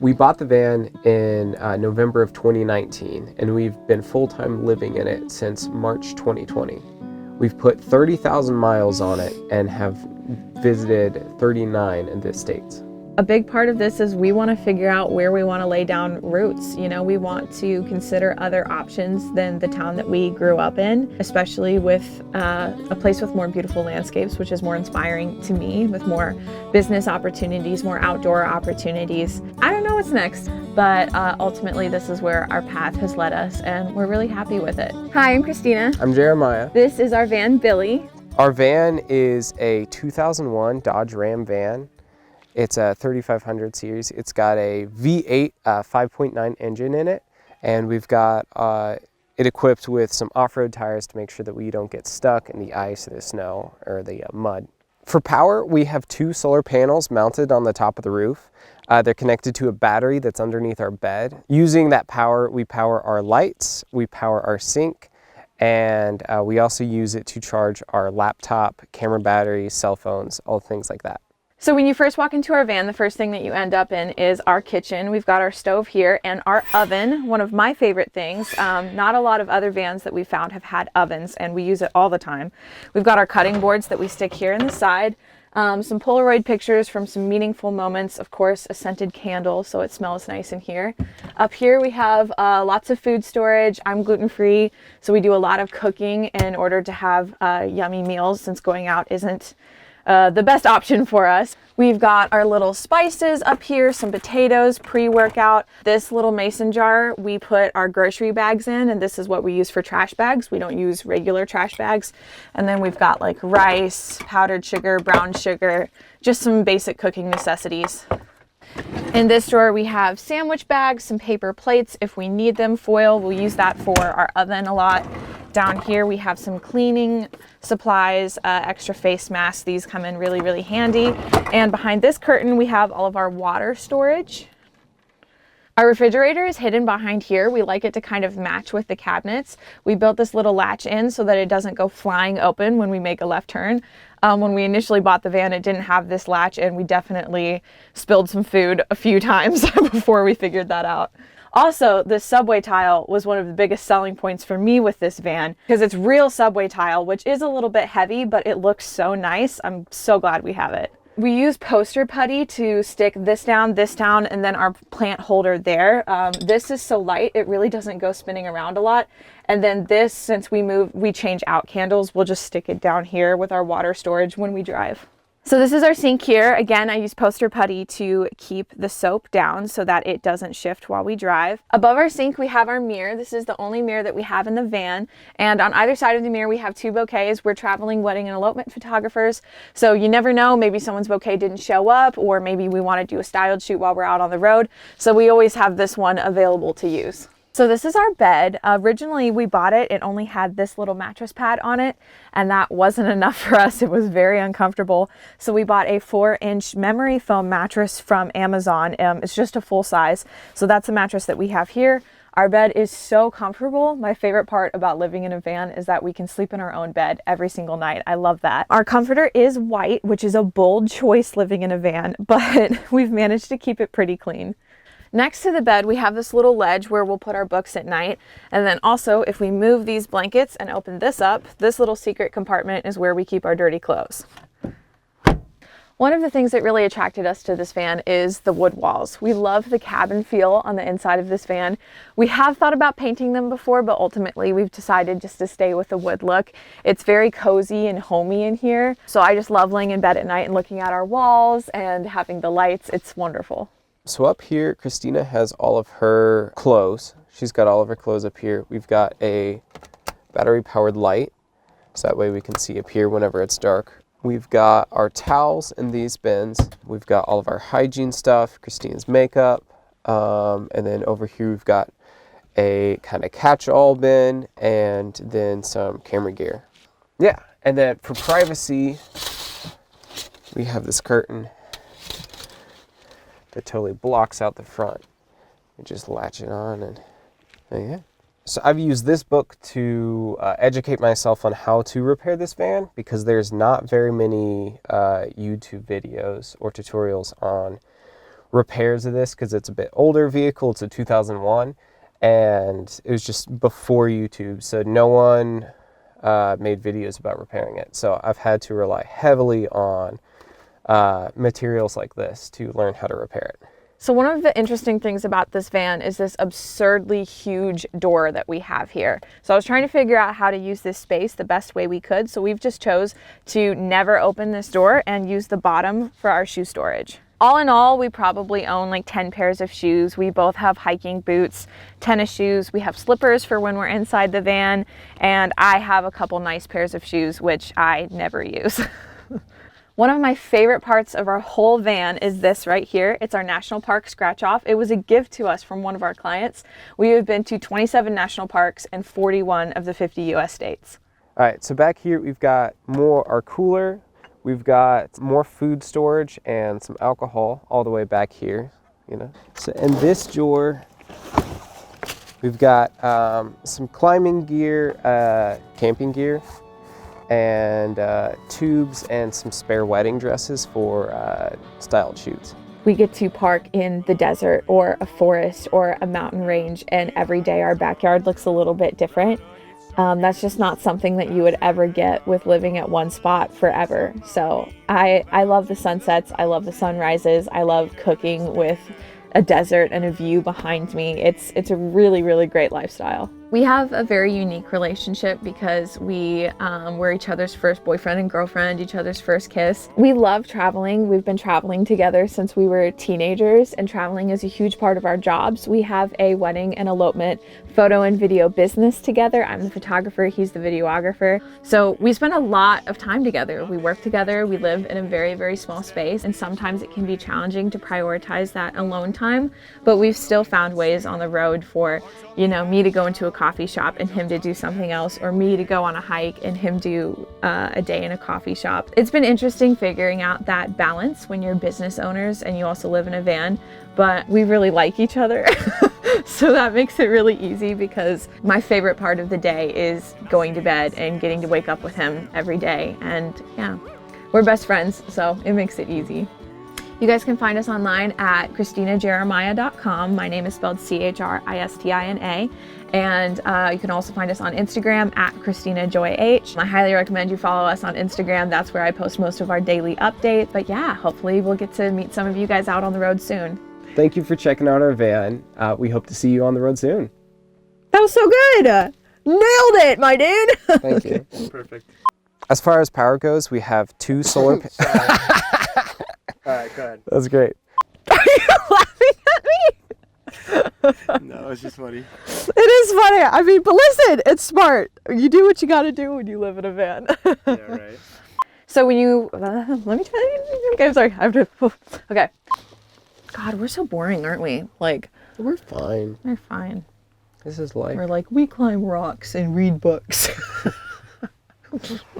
We bought the van in November of 2019, and we've been full-time living in it since March 2020. We've put 30,000 miles on it and have visited 39 in the States. A big part of this is we want to figure out where we want to lay down roots. You know, we want to consider other options than the town that we grew up in, especially with a place with more beautiful landscapes, which is more inspiring to me, with more business opportunities, more outdoor opportunities. I don't know what's next, but ultimately this is where our path has led us, and we're really happy with it. Hi, I'm Christina. I'm Jeremiah. This is our van, Billy. Our van is a 2001 Dodge Ram van. It's a 3500 series. It's got a V8 5.9 engine in it, and we've got it equipped with some off-road tires to make sure that we don't get stuck in the ice or the snow or the mud. For power, we have 2 solar panels mounted on the top of the roof. They're connected to a battery that's underneath our bed. Using that power, we power our lights, we power our sink, and we also use it to charge our laptop, camera batteries, cell phones, all things like that. So when you first walk into our van, the first thing that you end up in is our kitchen. We've got our stove here and our oven, one of my favorite things. Not a lot of other vans that we found have had ovens, and we use it all the time. We've got our cutting boards that we stick here in the side, some Polaroid pictures from some meaningful moments, of course, a scented candle so it smells nice in here. Up here we have lots of food storage. I'm gluten-free, so we do a lot of cooking in order to have yummy meals, since going out isn't the best option for us. We've got our little spices up here, some potatoes, pre-workout. This little mason jar, we put our grocery bags in, and this is what we use for trash bags. We don't use regular trash bags. And then we've got like rice, powdered sugar, brown sugar, just some basic cooking necessities. In this drawer we have sandwich bags, some paper plates if we need them, foil, we'll use that for our oven a lot. Down here we have some cleaning supplies, extra face masks. These come in really, really handy. And behind this curtain we have all of our water storage. Our refrigerator is hidden behind here. We like it to kind of match with the cabinets. We built this little latch in so that it doesn't go flying open when we make a left turn. When we initially bought the van, it didn't have this latch, and we definitely spilled some food a few times before we figured that out. Also, the subway tile was one of the biggest selling points for me with this van, because it's real subway tile, which is a little bit heavy, but it looks so nice. I'm so glad we have it. We use poster putty to stick this down, and then our plant holder there. This is so light, it really doesn't go spinning around a lot. And then this, since we change out candles, we'll just stick it down here with our water storage when we drive. So this is our sink here. Again, I use poster putty to keep the soap down so that it doesn't shift while we drive. Above our sink, we have our mirror. This is the only mirror that we have in the van. And on either side of the mirror, we have 2 bouquets. We're traveling wedding and elopement photographers. So you never know, maybe someone's bouquet didn't show up, or maybe we want to do a styled shoot while we're out on the road. So we always have this one available to use. So this is our bed. Originally we bought it, it only had this little mattress pad on it, and that wasn't enough for us. It was very uncomfortable. So we bought a 4-inch memory foam mattress from Amazon. It's just a full size. So that's the mattress that we have here. Our bed is so comfortable. My favorite part about living in a van is that we can sleep in our own bed every single night. I love that. Our comforter is white, which is a bold choice living in a van, but we've managed to keep it pretty clean. Next to the bed, we have this little ledge where we'll put our books at night. And then also, if we move these blankets and open this up, this little secret compartment is where we keep our dirty clothes. One of the things that really attracted us to this van is the wood walls. We love the cabin feel on the inside of this van. We have thought about painting them before, but ultimately we've decided just to stay with the wood look. It's very cozy and homey in here. So I just love laying in bed at night and looking at our walls and having the lights. It's wonderful. So up here, Christina has all of her clothes. She's got all of her clothes up here. We've got a battery-powered light, so that way we can see up here whenever it's dark. We've got our towels in these bins. We've got all of our hygiene stuff, Christina's makeup, and then over here we've got a kind of catch-all bin and then some camera gear. Yeah, and then for privacy, we have this curtain that totally blocks out the front. You just latch it on and yeah. So I've used this book to educate myself on how to repair this van, because there's not very many YouTube videos or tutorials on repairs of this because it's a bit older vehicle. It's a 2001, and it was just before YouTube, so no one made videos about repairing it. So I've had to rely heavily on materials like this to learn how to repair it. So one of the interesting things about this van is this absurdly huge door that we have here. So I was trying to figure out how to use this space the best way we could. So we've just chose to never open this door and use the bottom for our shoe storage. All in all, we probably own like 10 pairs of shoes. We both have hiking boots, tennis shoes. We have slippers for when we're inside the van. And I have a couple nice pairs of shoes, which I never use. One of my favorite parts of our whole van is this right here. It's our national park scratch off. It was a gift to us from one of our clients. We have been to 27 national parks and 41 of the 50 US states. All right, so back here we've got our cooler. We've got more food storage and some alcohol all the way back here, you know. So in this drawer, we've got some climbing gear, camping gear, and tubes and some spare wedding dresses for styled shoots. We get to park in the desert or a forest or a mountain range, and every day our backyard looks a little bit different. That's just not something that you would ever get with living at one spot forever. So I love the sunsets, I love the sunrises, I love cooking with a desert and a view behind me. It's a really, really great lifestyle. We have a very unique relationship because we were each other's first boyfriend and girlfriend, each other's first kiss. We love traveling. We've been traveling together since we were teenagers, and traveling is a huge part of our jobs. We have a wedding and elopement photo and video business together. I'm the photographer, he's the videographer. So we spend a lot of time together. We work together, we live in a very, very small space, and sometimes it can be challenging to prioritize that alone time, but we've still found ways on the road for, you know, me to go into a coffee shop and him to do something else, or me to go on a hike and him do a day in a coffee shop. It's been interesting figuring out that balance when you're business owners and you also live in a van, but we really like each other. So that makes it really easy, because my favorite part of the day is going to bed and getting to wake up with him every day. And yeah, we're best friends, so it makes it easy. You guys can find us online at ChristinaJeremiah.com. My name is spelled CHRISTINA. And you can also find us on Instagram at ChristinaJoyH. I highly recommend you follow us on Instagram. That's where I post most of our daily updates. But yeah, hopefully we'll get to meet some of you guys out on the road soon. Thank you for checking out our van. We hope to see you on the road soon. That was so good. Nailed it, my dude. Thank you. Perfect. As far as power goes, we have 2 solar All right, go ahead. That's great. Are you laughing at me? No, it's just funny. It is funny. I mean, but listen, it's smart. You do what you got to do when you live in a van. Yeah, right. So when you, let me tell you, okay, I'm sorry. I have to, okay. God, we're so boring, aren't we? Like, We're fine. we're fine. This is life. We're like, we climb rocks and read books.